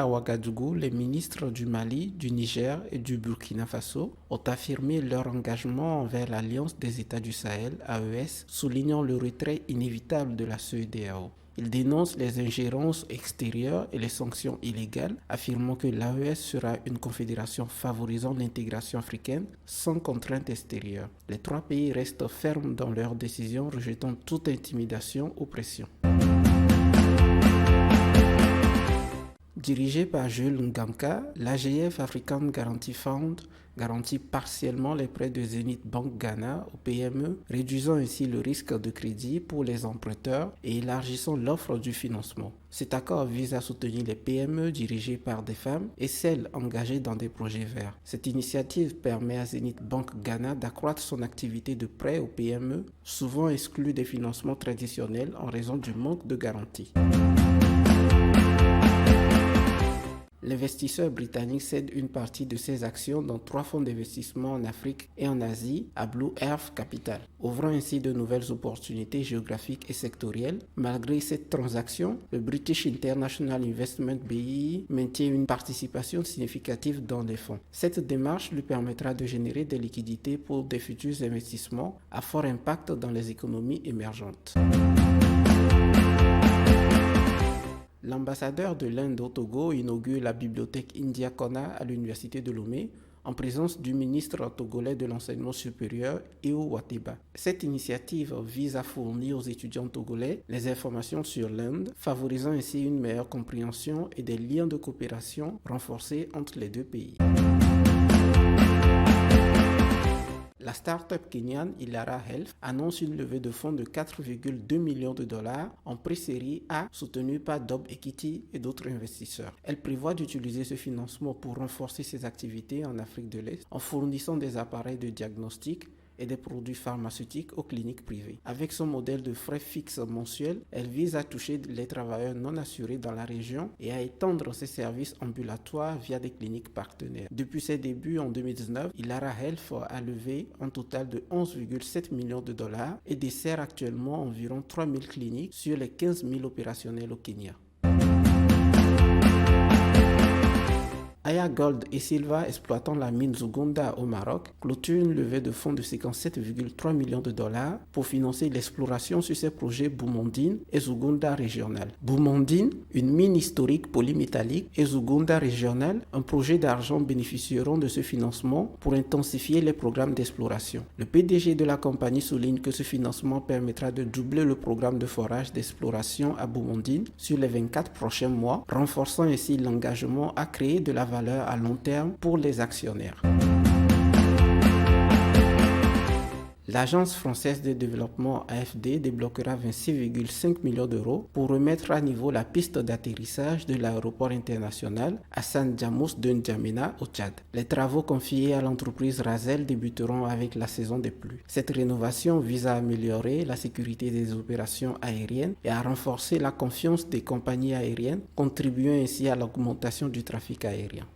à Ouagadougou, les ministres du Mali, du Niger et du Burkina Faso ont affirmé leur engagement envers l'Alliance des États du Sahel, AES, soulignant le retrait inévitable de la CEDEAO. Ils dénoncent les ingérences extérieures et les sanctions illégales, affirmant que l'AES sera une confédération favorisant l'intégration africaine sans contrainte extérieure. Les trois pays restent fermes dans leurs décisions, rejetant toute intimidation ou pression. Dirigé par Jules Ngamka, l'AGF African Guarantee Fund garantit partiellement les prêts de Zenith Bank Ghana aux PME, réduisant ainsi le risque de crédit pour les emprunteurs et élargissant l'offre du financement. Cet accord vise à soutenir les PME dirigées par des femmes et celles engagées dans des projets verts. Cette initiative permet à Zenith Bank Ghana d'accroître son activité de prêt aux PME, souvent exclues des financements traditionnels en raison du manque de garantie. L'investisseur britannique cède une partie de ses actions dans 3 fonds d'investissement en Afrique et en Asie à Blue Earth Capital, ouvrant ainsi de nouvelles opportunités géographiques et sectorielles. Malgré cette transaction, le British International Investment BI maintient une participation significative dans les fonds. Cette démarche lui permettra de générer des liquidités pour des futurs investissements à fort impact dans les économies émergentes. L'ambassadeur de l'Inde au Togo inaugure la bibliothèque India Kona à l'université de Lomé en présence du ministre togolais de l'enseignement supérieur Eo Wateba. Cette initiative vise à fournir aux étudiants togolais les informations sur l'Inde, favorisant ainsi une meilleure compréhension et des liens de coopération renforcés entre les deux pays. La start-up kenyane Ilara Health annonce une levée de fonds de 4,2 millions de dollars en pré-série A soutenue par Dob Equity et d'autres investisseurs. Elle prévoit d'utiliser ce financement pour renforcer ses activités en Afrique de l'Est en fournissant des appareils de diagnostic et des produits pharmaceutiques aux cliniques privées. Avec son modèle de frais fixes mensuels, elle vise à toucher les travailleurs non assurés dans la région et à étendre ses services ambulatoires via des cliniques partenaires. Depuis ses débuts en 2019, Ilara Health a levé un total de 11,7 millions de dollars et dessert actuellement environ 3000 cliniques sur les 15 000 opérationnels au Kenya. Aya Gold et Silva, exploitant la mine Zugunda au Maroc, clôturent une levée de fonds de 57,3 millions de dollars pour financer l'exploration sur ses projets Boumondine et Zugunda régional. Boumondine, une mine historique polymétallique, et Zugunda régional, un projet d'argent bénéficieront de ce financement pour intensifier les programmes d'exploration. Le PDG de la compagnie souligne que ce financement permettra de doubler le programme de forage d'exploration à Boumondine sur les 24 prochains mois, renforçant ainsi l'engagement à créer de la valeur à long terme pour les actionnaires. L'Agence française de développement AFD débloquera 26,5 millions d'euros pour remettre à niveau la piste d'atterrissage de l'aéroport international Hassan Diamous de N'Djamena au Tchad. Les travaux confiés à l'entreprise Razel débuteront avec la saison des pluies. Cette rénovation vise à améliorer la sécurité des opérations aériennes et à renforcer la confiance des compagnies aériennes, contribuant ainsi à l'augmentation du trafic aérien.